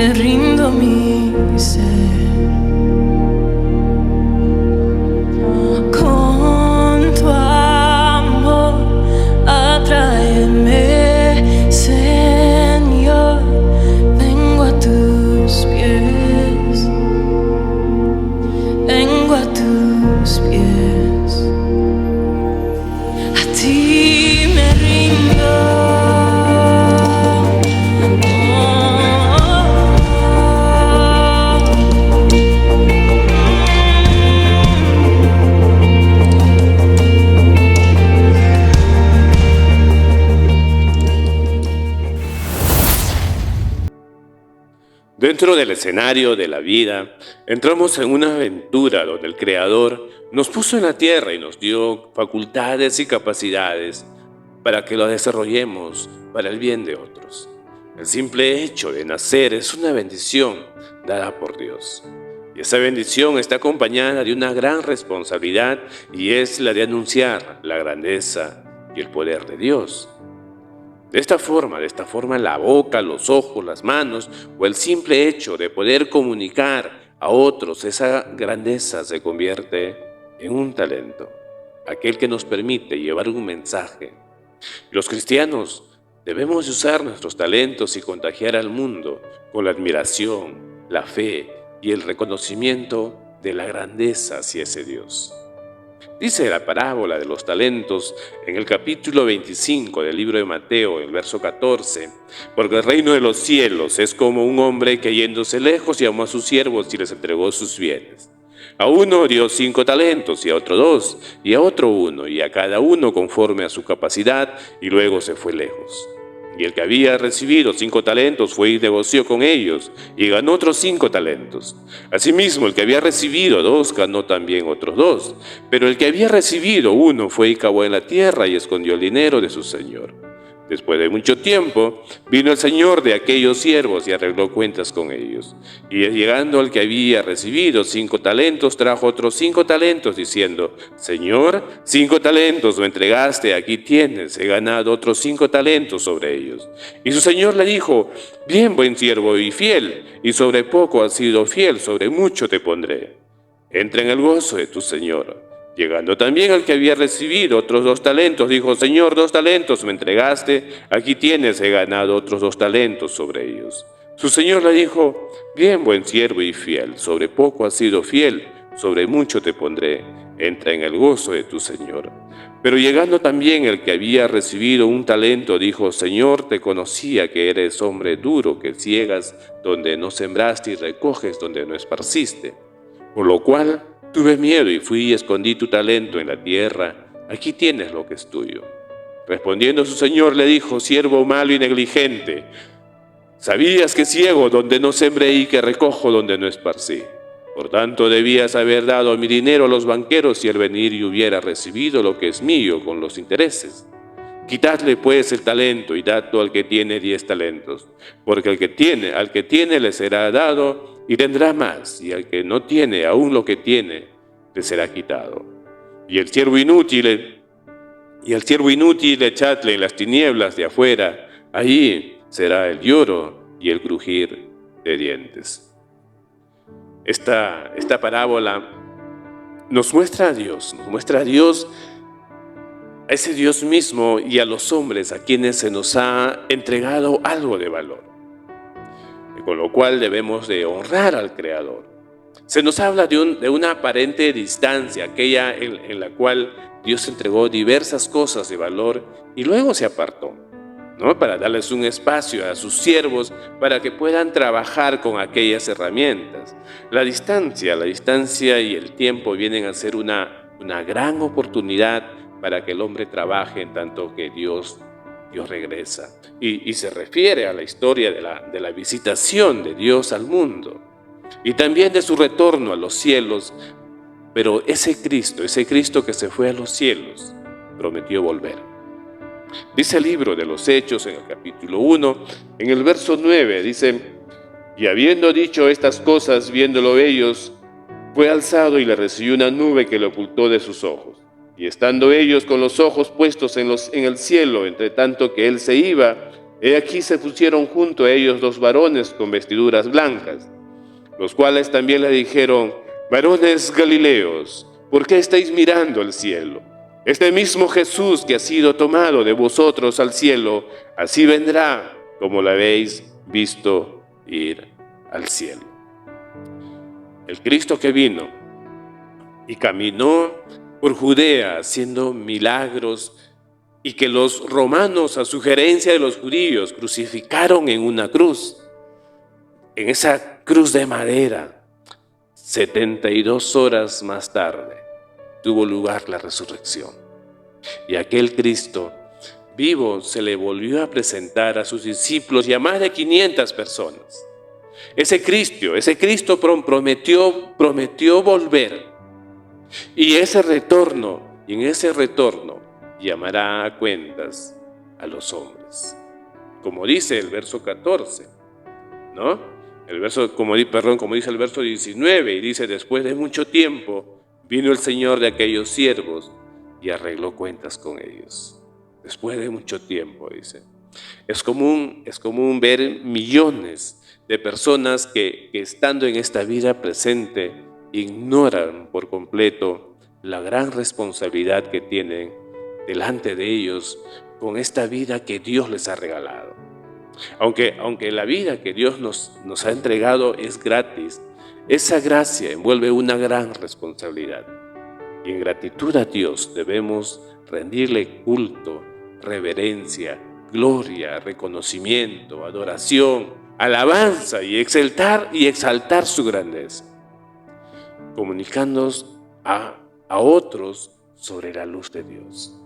te rindo mi ser. Con tu amor atráeme, Señor, vengo a tus pies, vengo a tus pies, a ti me rindo. Dentro del escenario de la vida, entramos en una aventura donde el Creador nos puso en la tierra y nos dio facultades y capacidades para que lo desarrollemos para el bien de otros. El simple hecho de nacer es una bendición dada por Dios. Y esa bendición está acompañada de una gran responsabilidad y es la de anunciar la grandeza y el poder de Dios. De esta forma, la boca, los ojos, las manos o el simple hecho de poder comunicar a otros esa grandeza se convierte en un talento, aquel que nos permite llevar un mensaje. Los cristianos debemos usar nuestros talentos y contagiar al mundo con la admiración, la fe y el reconocimiento de la grandeza hacia ese Dios. Dice la parábola de los talentos en el capítulo 25 del libro de Mateo, el verso 14, porque el reino de los cielos es como un hombre que yéndose lejos llamó a sus siervos y les entregó sus bienes. A uno dio 5 talentos y a otro 2 y a otro 1 y a cada uno conforme a su capacidad y luego se fue lejos. Y el que había recibido 5 talentos fue y negoció con ellos, y ganó otros 5 talentos. Asimismo, el que había recibido 2 ganó también otros 2. Pero el que había recibido 1 fue y cavó en la tierra y escondió el dinero de su señor. Después de mucho tiempo, vino el señor de aquellos siervos y arregló cuentas con ellos. Y llegando al que había recibido 5 talentos, trajo otros 5 talentos, diciendo: Señor, 5 talentos me entregaste, aquí tienes, he ganado otros 5 talentos sobre ellos. Y su señor le dijo: Bien, buen siervo y fiel, y sobre poco has sido fiel, sobre mucho te pondré. Entra en el gozo de tu señor. Llegando también al que había recibido otros 2 talentos, dijo: Señor, 2 talentos me entregaste, aquí tienes, he ganado otros 2 talentos sobre ellos. Su señor le dijo: Bien, buen siervo y fiel, sobre poco has sido fiel, sobre mucho te pondré, entra en el gozo de tu señor. Pero llegando también el que había recibido 1 talento, dijo: Señor, te conocía que eres hombre duro, que ciegas donde no sembraste y recoges donde no esparciste. Por lo cual tuve miedo y fui y escondí tu talento en la tierra, aquí tienes lo que es tuyo. Respondiendo su señor le dijo: Siervo malo y negligente, sabías que ciego donde no sembré y que recojo donde no esparcí. Por tanto debías haber dado mi dinero a los banqueros y al venir y hubiera recibido lo que es mío con los intereses. Quitadle pues el talento y dadlo al que tiene 10 talentos, porque al que tiene le será dado y tendrá más, y al que no tiene aún lo que tiene le será quitado. Y al siervo inútil echadle en las tinieblas de afuera, allí será el lloro y el crujir de dientes. Esta parábola nos muestra a Dios, a ese Dios mismo y a los hombres a quienes se nos ha entregado algo de valor, y con lo cual debemos de honrar al Creador. Se nos habla de una aparente distancia, aquella en la cual Dios entregó diversas cosas de valor y luego se apartó, ¿no? Para darles un espacio a sus siervos para que puedan trabajar con aquellas herramientas. La distancia y el tiempo vienen a ser una gran oportunidad para que el hombre trabaje en tanto que Dios regresa. Y se refiere a la historia de la visitación de Dios al mundo y también de su retorno a los cielos. Pero ese Cristo que se fue a los cielos, prometió volver. Dice el libro de los Hechos en el capítulo 1, en el verso 9, dice: Y habiendo dicho estas cosas, viéndolo ellos, fue alzado y le recibió una nube que le ocultó de sus ojos. Y estando ellos con los ojos puestos en el cielo, entre tanto que él se iba, He aquí se pusieron junto a ellos 2 varones con vestiduras blancas, los cuales también le dijeron: varones galileos, ¿por qué estáis mirando al cielo? Este mismo Jesús que ha sido tomado de vosotros al cielo, así vendrá como lo habéis visto ir al cielo. El Cristo que vino y caminó por Judea haciendo milagros, y que los romanos, a sugerencia de los judíos, crucificaron en una cruz. En esa cruz de madera, 72 horas más tarde, tuvo lugar la resurrección. Y aquel Cristo vivo se le volvió a presentar a sus discípulos y a más de 500 personas. Ese Cristo prometió volver. Y en ese retorno, llamará a cuentas a los hombres. Como dice el verso 14, ¿no? Como dice el verso 19, y dice: después de mucho tiempo vino el Señor de aquellos siervos y arregló cuentas con ellos. Después de mucho tiempo, dice. Es común ver millones de personas que estando en esta vida presente ignoran por completo la gran responsabilidad que tienen delante de ellos con esta vida que Dios les ha regalado. Aunque la vida que Dios nos ha entregado es gratis, esa gracia envuelve una gran responsabilidad. Y en gratitud a Dios debemos rendirle culto, reverencia, gloria, reconocimiento, adoración, alabanza y exaltar su grandeza, comunicándonos a otros sobre la luz de Dios.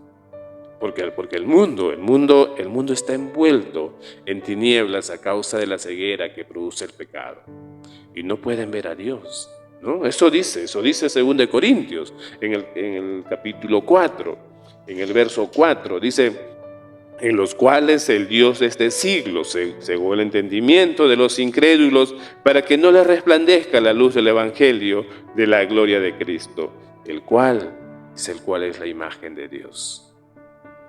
Porque el mundo está envuelto en tinieblas a causa de la ceguera que produce el pecado. Y no pueden ver a Dios, ¿no? Eso dice 2 Corintios, en el capítulo 4, en el verso 4, dice: en los cuales el Dios de este siglo cegó el entendimiento de los incrédulos para que no les resplandezca la luz del Evangelio de la gloria de Cristo, el cual es la imagen de Dios.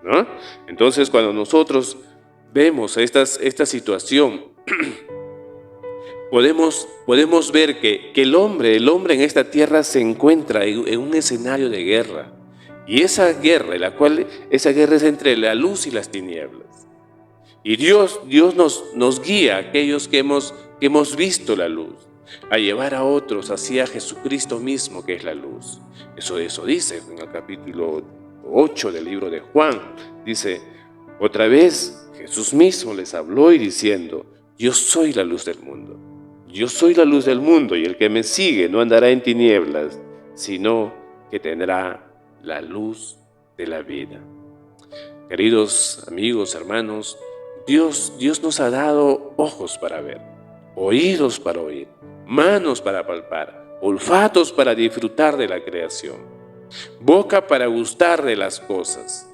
¿No? Entonces, cuando nosotros vemos esta situación, podemos ver que el hombre en esta tierra se encuentra en un escenario de guerra. Y esa guerra es entre la luz y las tinieblas. Y Dios nos guía a aquellos que hemos visto la luz, a llevar a otros hacia Jesucristo mismo, que es la luz. Eso dice en el capítulo 8 del libro de Juan. Dice: otra vez Jesús mismo les habló y diciendo: yo soy la luz del mundo. Yo soy la luz del mundo, y el que me sigue no andará en tinieblas, sino que tendrá la luz de la vida. Queridos amigos, hermanos, Dios nos ha dado ojos para ver, oídos para oír, manos para palpar, olfatos para disfrutar de la creación, boca para gustar de las cosas,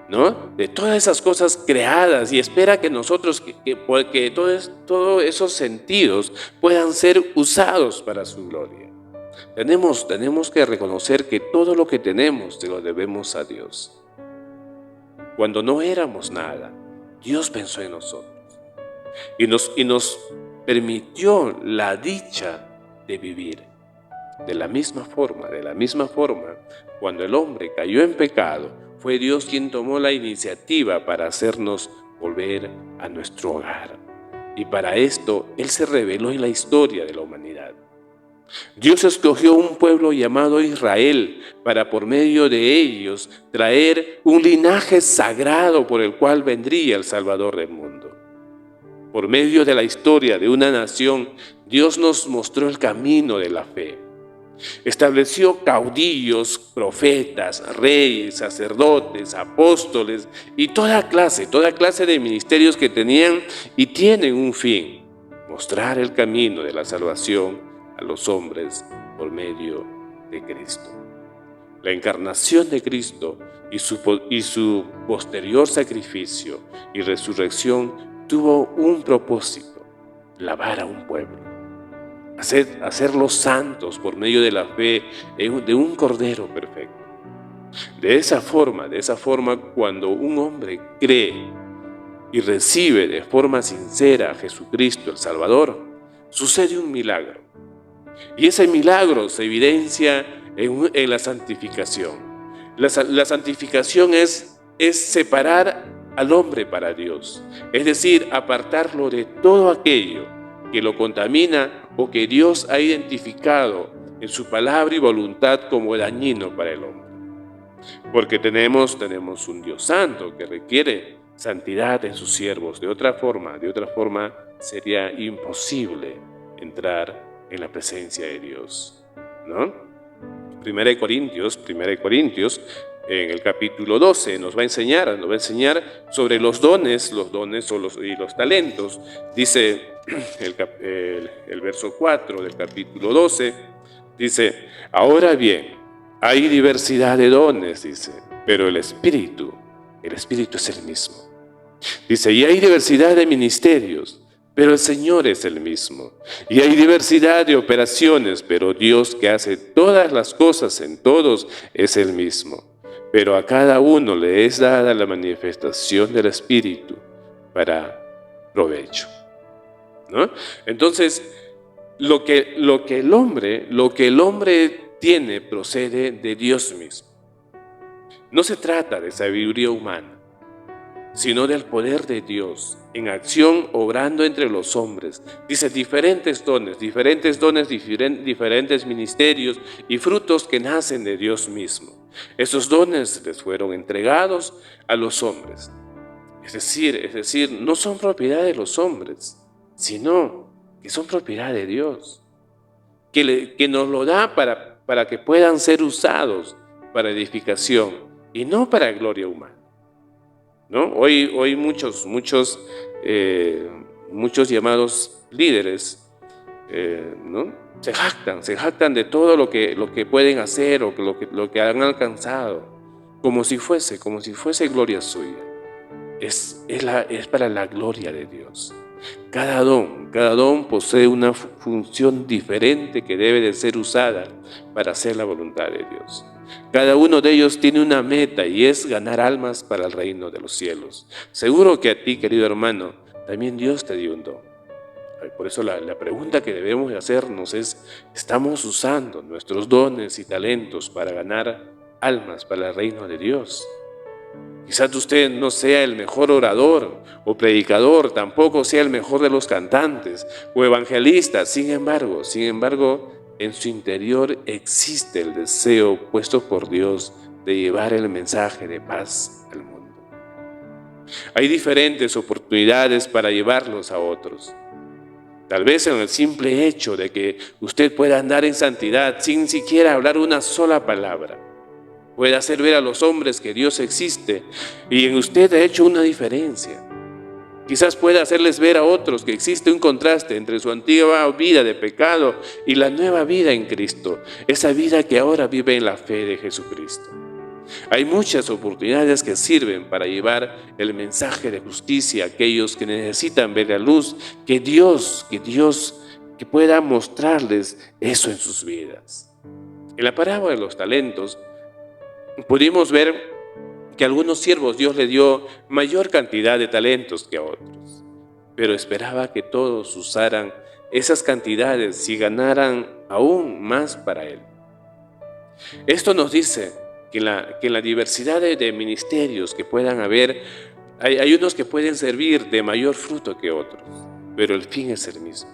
¿no? De todas esas cosas creadas, y espera que nosotros, que todos esos sentidos puedan ser usados para su gloria. Tenemos que reconocer que todo lo que tenemos se lo debemos a Dios. Cuando no éramos nada, Dios pensó en nosotros y nos permitió la dicha de vivir. De la misma forma, cuando el hombre cayó en pecado, fue Dios quien tomó la iniciativa para hacernos volver a nuestro hogar. Y para esto, Él se reveló en la historia de la humanidad. Dios escogió un pueblo llamado Israel para, por medio de ellos, traer un linaje sagrado por el cual vendría el Salvador del mundo. Por medio de la historia de una nación, Dios nos mostró el camino de la fe. Estableció caudillos, profetas, reyes, sacerdotes, apóstoles y toda clase de ministerios que tenían y tienen un fin: mostrar el camino de la salvación a los hombres por medio de Cristo. La encarnación de Cristo y su posterior sacrificio y resurrección tuvo un propósito: lavar a un pueblo, hacerlos santos por medio de la fe de un Cordero perfecto. De esa forma, cuando un hombre cree y recibe de forma sincera a Jesucristo el Salvador, sucede un milagro. Y ese milagro se evidencia en la santificación. La santificación es separar al hombre para Dios, es decir, apartarlo de todo aquello que lo contamina o que Dios ha identificado en su palabra y voluntad como dañino para el hombre. Porque tenemos un Dios santo que requiere santidad en sus siervos. De otra forma sería imposible entrar en la presencia de Dios, ¿no? Primera de Corintios, en el capítulo 12, nos va a enseñar sobre los dones y los talentos. Dice el verso 4 del capítulo 12, dice: ahora bien, hay diversidad de dones, dice, pero el Espíritu es el mismo. Dice, y hay diversidad de ministerios, pero el Señor es el mismo. Y hay diversidad de operaciones, pero Dios, que hace todas las cosas en todos, es el mismo. Pero a cada uno le es dada la manifestación del Espíritu para provecho, ¿no? Entonces, lo que el hombre tiene procede de Dios mismo. No se trata de sabiduría humana, sino del poder de Dios en acción obrando entre los hombres. Dice, diferentes dones, diferentes ministerios y frutos que nacen de Dios mismo. Esos dones les fueron entregados a los hombres. Es decir, no son propiedad de los hombres, sino que son propiedad de Dios, que nos lo da para que puedan ser usados para edificación y no para gloria humana, ¿no? Hoy muchos llamados líderes, ¿no? se jactan de todo lo que pueden hacer o lo que han alcanzado, como si fuese gloria suya. Es para la gloria de Dios. Cada don posee una función diferente que debe de ser usada para hacer la voluntad de Dios. Cada uno de ellos tiene una meta, y es ganar almas para el reino de los cielos. Seguro que a ti, querido hermano, también Dios te dio un don. Por eso la pregunta que debemos de hacernos es: ¿estamos usando nuestros dones y talentos para ganar almas para el reino de Dios? Quizás usted no sea el mejor orador o predicador, tampoco sea el mejor de los cantantes o evangelistas. Sin embargo, en su interior existe el deseo puesto por Dios de llevar el mensaje de paz al mundo. Hay diferentes oportunidades para llevarlos a otros. Tal vez en el simple hecho de que usted pueda andar en santidad sin siquiera hablar una sola palabra, puede hacer ver a los hombres que Dios existe y en usted ha hecho una diferencia. Quizás pueda hacerles ver a otros que existe un contraste entre su antigua vida de pecado y la nueva vida en Cristo, esa vida que ahora vive en la fe de Jesucristo. Hay muchas oportunidades que sirven para llevar el mensaje de justicia a aquellos que necesitan ver la luz, que pueda mostrarles eso en sus vidas. En la parábola de los talentos, pudimos ver que a algunos siervos Dios le dio mayor cantidad de talentos que a otros, pero esperaba que todos usaran esas cantidades y ganaran aún más para Él. Esto nos dice que en la diversidad de ministerios que puedan haber, hay unos que pueden servir de mayor fruto que otros, pero el fin es el mismo.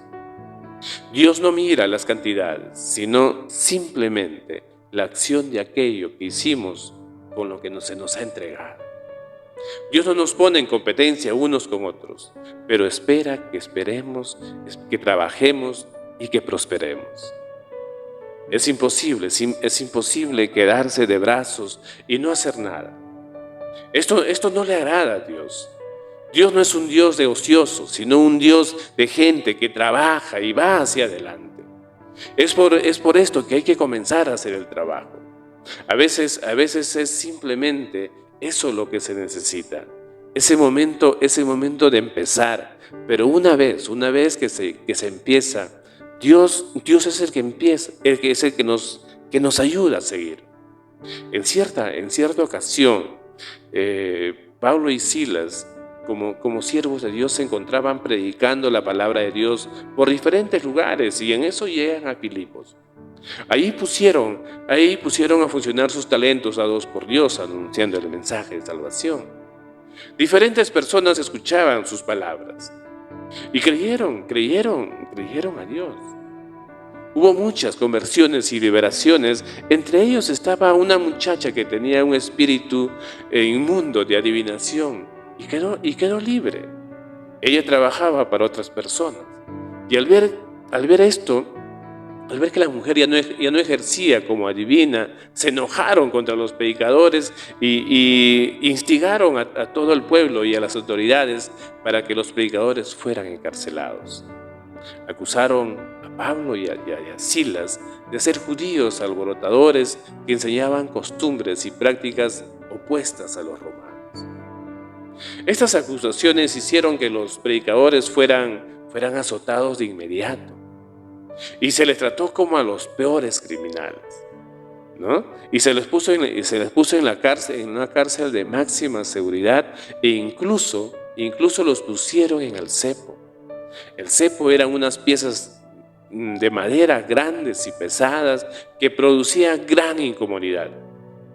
Dios no mira las cantidades, sino simplemente la acción de aquello que hicimos con lo que se nos ha entregado. Dios no nos pone en competencia unos con otros, pero espera que esperemos, que trabajemos y que prosperemos. Es imposible quedarse de brazos y no hacer nada. Esto no le agrada a Dios. Dios no es un Dios de ociosos, sino un Dios de gente que trabaja y va hacia adelante. Es por esto que hay que comenzar a hacer el trabajo. A veces es simplemente eso lo que se necesita, ese momento de empezar. Pero una vez que se empieza, Dios es el que empieza, es el que nos ayuda a seguir. En cierta ocasión, Pablo y Silas como siervos de Dios, se encontraban predicando la palabra de Dios por diferentes lugares, y en eso llegan a Filipos. Ahí pusieron a funcionar sus talentos dados por Dios, anunciando el mensaje de salvación. Diferentes personas escuchaban sus palabras y creyeron a Dios. Hubo muchas conversiones y liberaciones. Entre ellos estaba una muchacha que tenía un espíritu inmundo de adivinación y quedó libre. Ella trabajaba para otras personas, y al ver que la mujer ya no ejercía como adivina, se enojaron contra los predicadores y instigaron a todo el pueblo y a las autoridades para que los predicadores fueran encarcelados. Acusaron a Pablo y a Silas de ser judíos alborotadores que enseñaban costumbres y prácticas opuestas a los romanos. Estas acusaciones hicieron que los predicadores fueran azotados de inmediato, y se les trató como a los peores criminales, ¿no? Y se les puso en la cárcel, en una cárcel de máxima seguridad, e incluso los pusieron en el cepo. El cepo eran unas piezas de madera grandes y pesadas que producían gran incomodidad,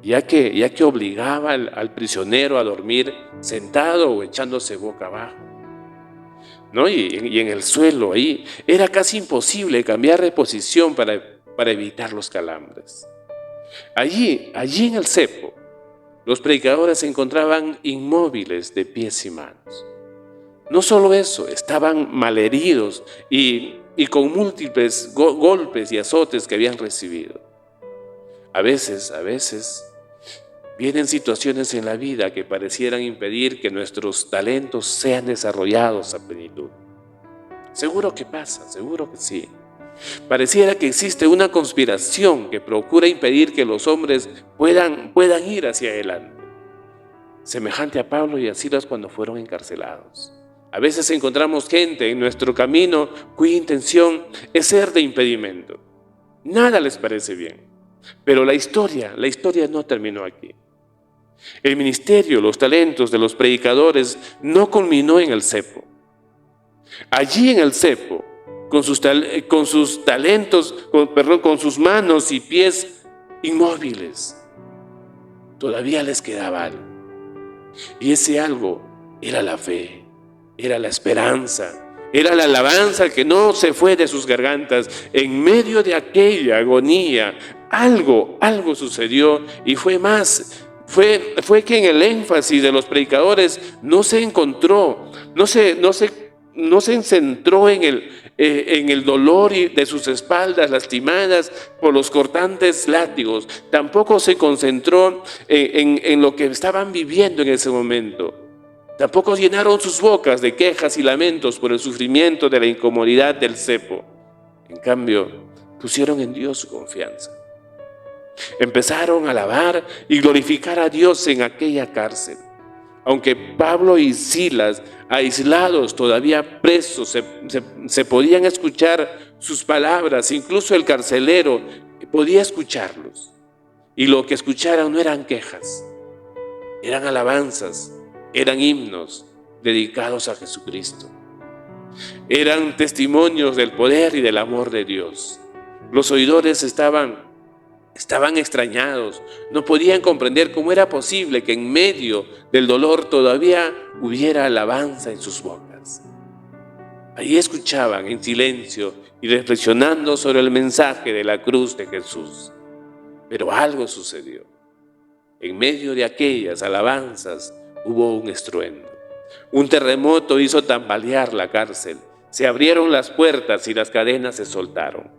ya que obligaba al prisionero a dormir sentado o echándose boca abajo, ¿no? Y en el suelo ahí era casi imposible cambiar de posición para evitar los calambres. Allí en el cepo, los predicadores se encontraban inmóviles de pies y manos. No solo eso, estaban malheridos y con múltiples golpes y azotes que habían recibido. A veces vienen situaciones en la vida que parecieran impedir que nuestros talentos sean desarrollados a plenitud. Seguro que pasa, seguro que sí. Pareciera que existe una conspiración que procura impedir que los hombres puedan ir hacia adelante. Semejante a Pablo y a Silas cuando fueron encarcelados. A veces encontramos gente en nuestro camino cuya intención es ser de impedimento. Nada les parece bien, pero la historia no terminó aquí. El ministerio, los talentos de los predicadores no culminó en el cepo. Allí en el cepo, con sus talentos, con sus manos y pies inmóviles, todavía les quedaba algo. Y ese algo era la fe, era la esperanza, era la alabanza que no se fue de sus gargantas. En medio de aquella agonía, algo sucedió, y fue más. Fue que en el énfasis de los predicadores no se encontró, no se centró en el dolor de sus espaldas lastimadas por los cortantes látigos. Tampoco se concentró en lo que estaban viviendo en ese momento. Tampoco llenaron sus bocas de quejas y lamentos por el sufrimiento de la incomodidad del cepo. En cambio, pusieron en Dios su confianza. Empezaron a alabar y glorificar a Dios en aquella cárcel. Aunque Pablo y Silas, aislados, todavía presos, se podían escuchar sus palabras. Incluso el carcelero podía escucharlos. Y lo que escucharan no eran quejas, eran alabanzas, eran himnos dedicados a Jesucristo. Eran testimonios del poder y del amor de Dios. Los oidores estaban extrañados, no podían comprender cómo era posible que en medio del dolor todavía hubiera alabanza en sus bocas. Allí escuchaban en silencio y reflexionando sobre el mensaje de la cruz de Jesús. Pero algo sucedió. En medio de aquellas alabanzas hubo un estruendo. Un terremoto hizo tambalear la cárcel. Se abrieron las puertas y las cadenas se soltaron.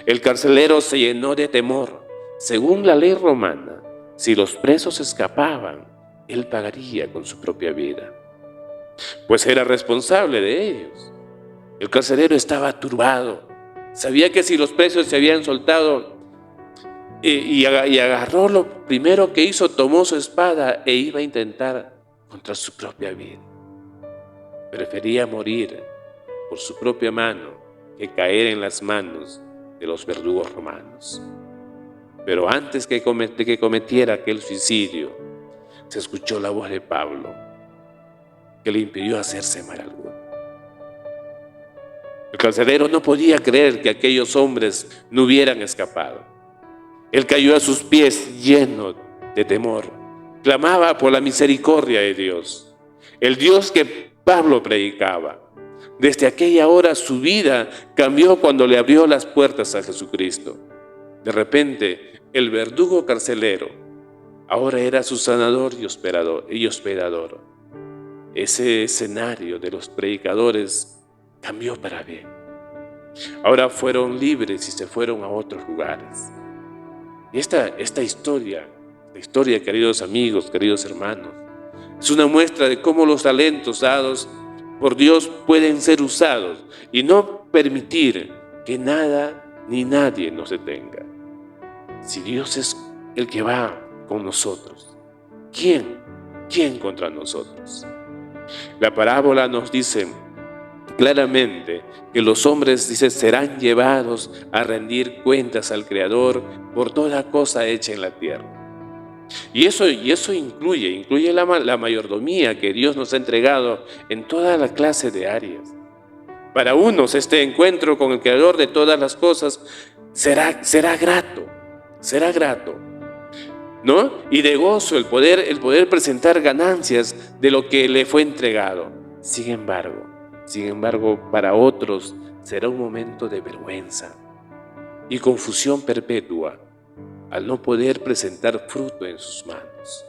El carcelero se llenó de temor. Según la ley romana, si los presos escapaban, él pagaría con su propia vida, pues era responsable de ellos. El carcelero estaba turbado. Sabía que si los presos se habían soltado, y agarró, lo primero que hizo, tomó su espada e iba a intentar contra su propia vida. Prefería morir por su propia mano que caer en las manos de los verdugos romanos. Pero antes que cometiera aquel suicidio, se escuchó la voz de Pablo. que le impidió hacerse mal alguno. El carcelero no podía creer que aquellos hombres no hubieran escapado. Él cayó a sus pies lleno de temor. Clamaba por la misericordia de Dios, el Dios que Pablo predicaba. Desde aquella hora su vida cambió cuando le abrió las puertas a Jesucristo. De repente, el verdugo carcelero ahora era su sanador y hospedador. Ese escenario de los predicadores cambió para bien. Ahora fueron libres y se fueron a otros lugares. Y esta historia, queridos amigos, queridos hermanos, es una muestra de cómo los talentos dados por Dios pueden ser usados y no permitir que nada ni nadie nos detenga. Si Dios es el que va con nosotros, ¿quién contra nosotros? La parábola nos dice claramente que los hombres, dice, serán llevados a rendir cuentas al Creador por toda cosa hecha en la tierra. Y eso incluye la mayordomía que Dios nos ha entregado en toda la clase de áreas. Para unos este encuentro con el Creador de todas las cosas será grato, ¿no? Y de gozo el poder presentar ganancias de lo que le fue entregado. Sin embargo, para otros será un momento de vergüenza y confusión perpetua al no poder presentar fruto en sus manos.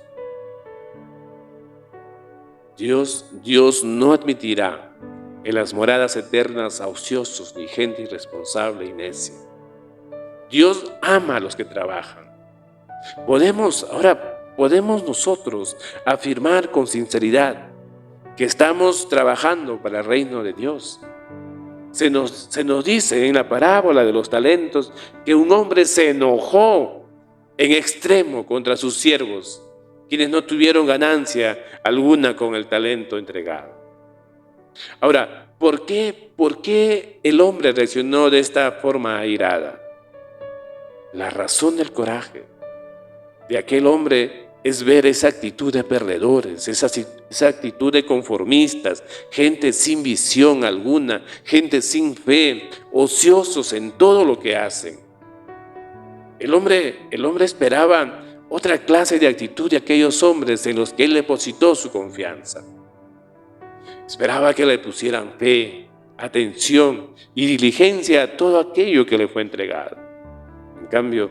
Dios no admitirá en las moradas eternas a ociosos ni gente irresponsable y necia. Dios ama a los que trabajan. Podemos nosotros afirmar con sinceridad que estamos trabajando para el reino de Dios. Se nos dice en la parábola de los talentos que un hombre se enojó en extremo contra sus siervos, quienes no tuvieron ganancia alguna con el talento entregado. Ahora, ¿por qué el hombre reaccionó de esta forma airada? La razón del coraje de aquel hombre es ver esa actitud de perdedores, esa actitud de conformistas, gente sin visión alguna, gente sin fe, ociosos en todo lo que hacen. El hombre esperaba otra clase de actitud de aquellos hombres en los que él depositó su confianza. Esperaba que le pusieran fe, atención y diligencia a todo aquello que le fue entregado. En cambio,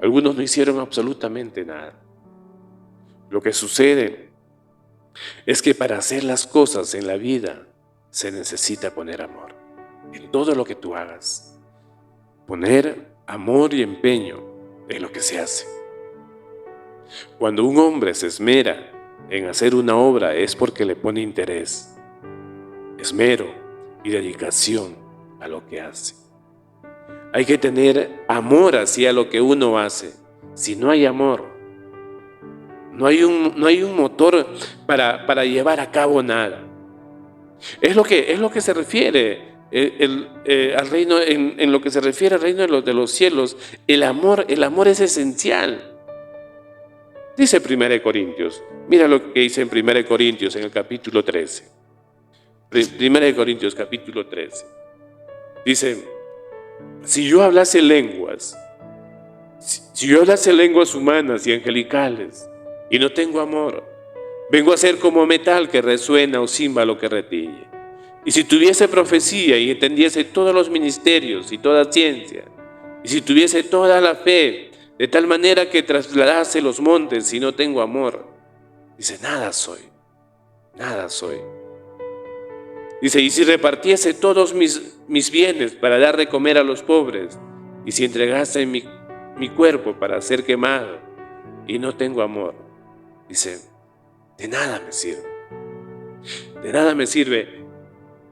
algunos no hicieron absolutamente nada. Lo que sucede es que para hacer las cosas en la vida se necesita poner amor en todo lo que tú hagas. Poner amor y empeño en lo que se hace. Cuando un hombre se esmera en hacer una obra es porque le pone interés, esmero y dedicación a lo que hace. Hay que tener amor hacia lo que uno hace. Si no hay amor, no hay un motor para llevar a cabo nada. Es lo que se refiere al reino, en lo que se refiere al reino de los cielos. El amor es esencial. Dice 1 Corintios, mira lo que dice en 1 Corintios en el capítulo 13. 1 Corintios capítulo 13. Dice, si yo hablase lenguas humanas y angelicales y no tengo amor, vengo a ser como metal que resuena o címbalo que retiñe. Y si tuviese profecía y entendiese todos los ministerios y toda ciencia, y si tuviese toda la fe, de tal manera que trasladase los montes y no tengo amor, dice, nada soy. Dice, y si repartiese todos mis bienes para dar de comer a los pobres, y si entregase mi cuerpo para ser quemado, y no tengo amor, dice, de nada me sirve.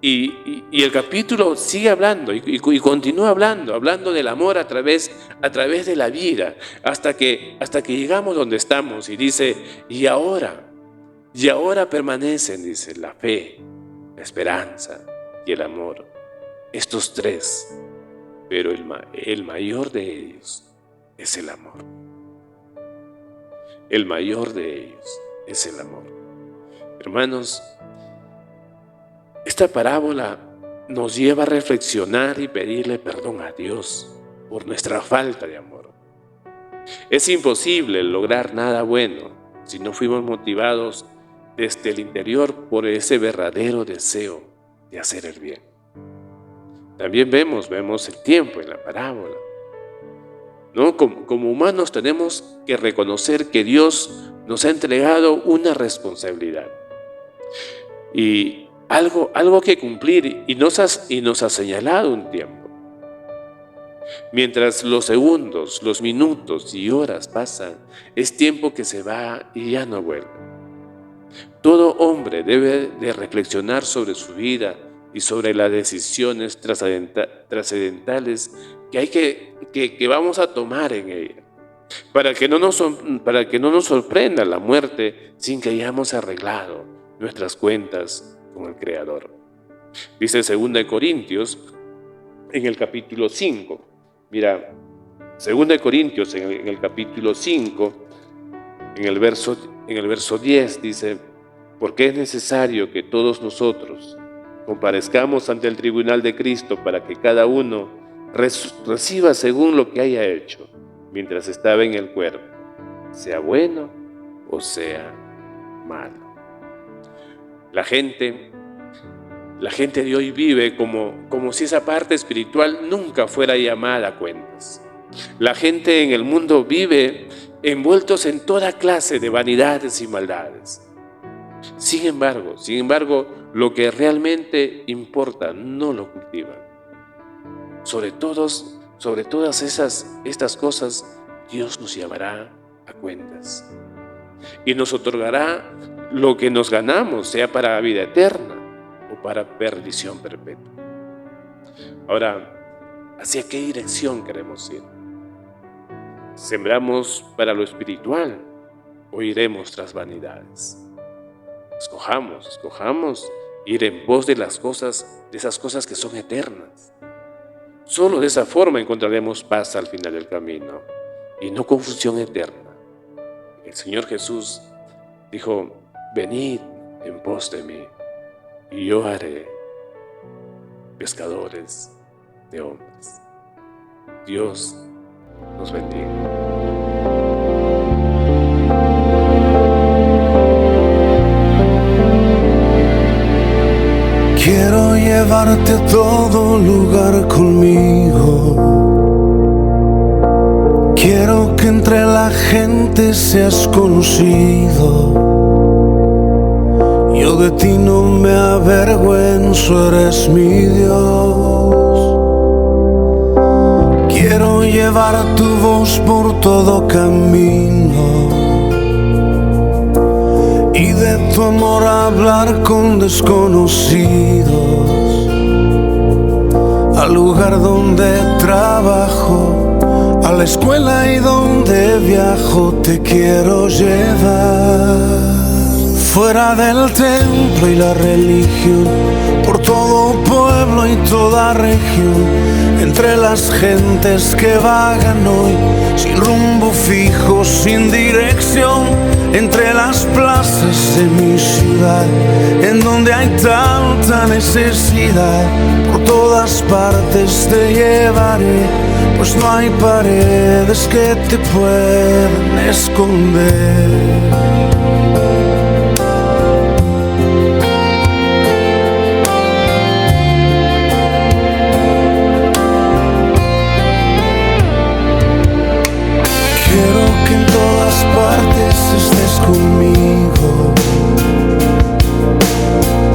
Y el capítulo sigue hablando y continúa hablando del amor a través de la vida, hasta que llegamos donde estamos, y dice, y ahora permanecen, dice, la fe, la esperanza y el amor, estos tres, pero el mayor de ellos es el amor. El mayor de ellos es el amor. Hermanos, esta parábola nos lleva a reflexionar y pedirle perdón a Dios por nuestra falta de amor. Es imposible lograr nada bueno si no fuimos motivados desde el interior por ese verdadero deseo de hacer el bien. También vemos el tiempo en la parábola, ¿no? Como humanos tenemos que reconocer que Dios nos ha entregado una responsabilidad y algo que cumplir, y nos ha señalado un tiempo. Mientras los segundos, los minutos y horas pasan, es tiempo que se va y ya no vuelve. Todo hombre debe de reflexionar sobre su vida y sobre las decisiones trascendentales que vamos a tomar en ella, para que no nos sorprenda la muerte sin que hayamos arreglado nuestras cuentas con el Creador. Dice 2 Corintios en el capítulo 5. Mira, 2 Corintios en el capítulo 5, en el verso 10 dice: porque es necesario que todos nosotros comparezcamos ante el tribunal de Cristo para que cada uno reciba según lo que haya hecho mientras estaba en el cuerpo, sea bueno o sea malo. La gente de hoy vive como si esa parte espiritual nunca fuera llamada a cuentas. La gente en el mundo vive envueltos en toda clase de vanidades y maldades. Sin embargo, lo que realmente importa no lo cultivan. Sobre todas estas cosas, Dios nos llevará a cuentas y nos otorgará lo que nos ganamos, sea para vida eterna o para perdición perpetua. Ahora, ¿hacia qué dirección queremos ir? ¿Sembramos para lo espiritual o iremos tras vanidades? Escojamos ir en pos de esas cosas que son eternas. Solo de esa forma encontraremos paz al final del camino y no confusión eterna. El Señor Jesús dijo: venid en pos de mí y yo haré pescadores de hombres. Dios nos bendiga. Quiero llevarte a todo lugar conmigo. Quiero que entre la gente seas conocido. Yo de ti no me avergüenzo, eres mi Dios. Quiero llevar tu voz por todo camino y de tu amor hablar con desconocidos. Al lugar donde trabajo, a la escuela y donde viajo, te quiero llevar. Fuera del templo y la religión, por todo pueblo y toda región, entre las gentes que vagan hoy, sin rumbo fijo, sin dirección, entre las plazas de mi ciudad, en donde hay tanta necesidad, por todas partes te llevaré, pues no hay paredes que te puedan esconder. Estés conmigo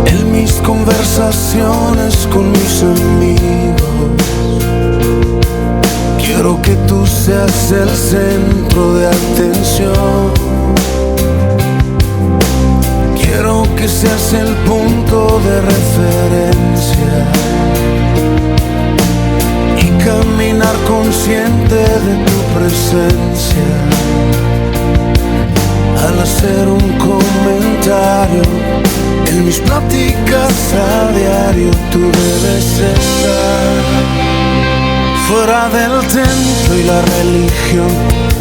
en mis conversaciones con mis amigos. Quiero que tú seas el centro de atención. Quiero que seas el punto de referencia y caminar consciente de tu presencia. Al hacer un comentario en mis pláticas a diario, tú debes estar. Fuera del templo y la religión,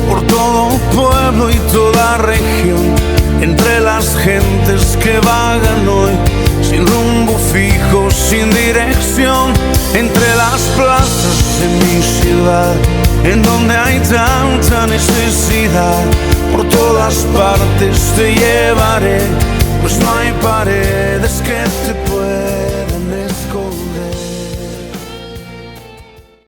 por todo pueblo y toda región, entre entre las gentes que vagan hoy, sin rumbo fijo, sin dirección, entre las plazas de mi ciudad, en donde hay tanta necesidad. Por todas partes te llevaré, pues no hay paredes que te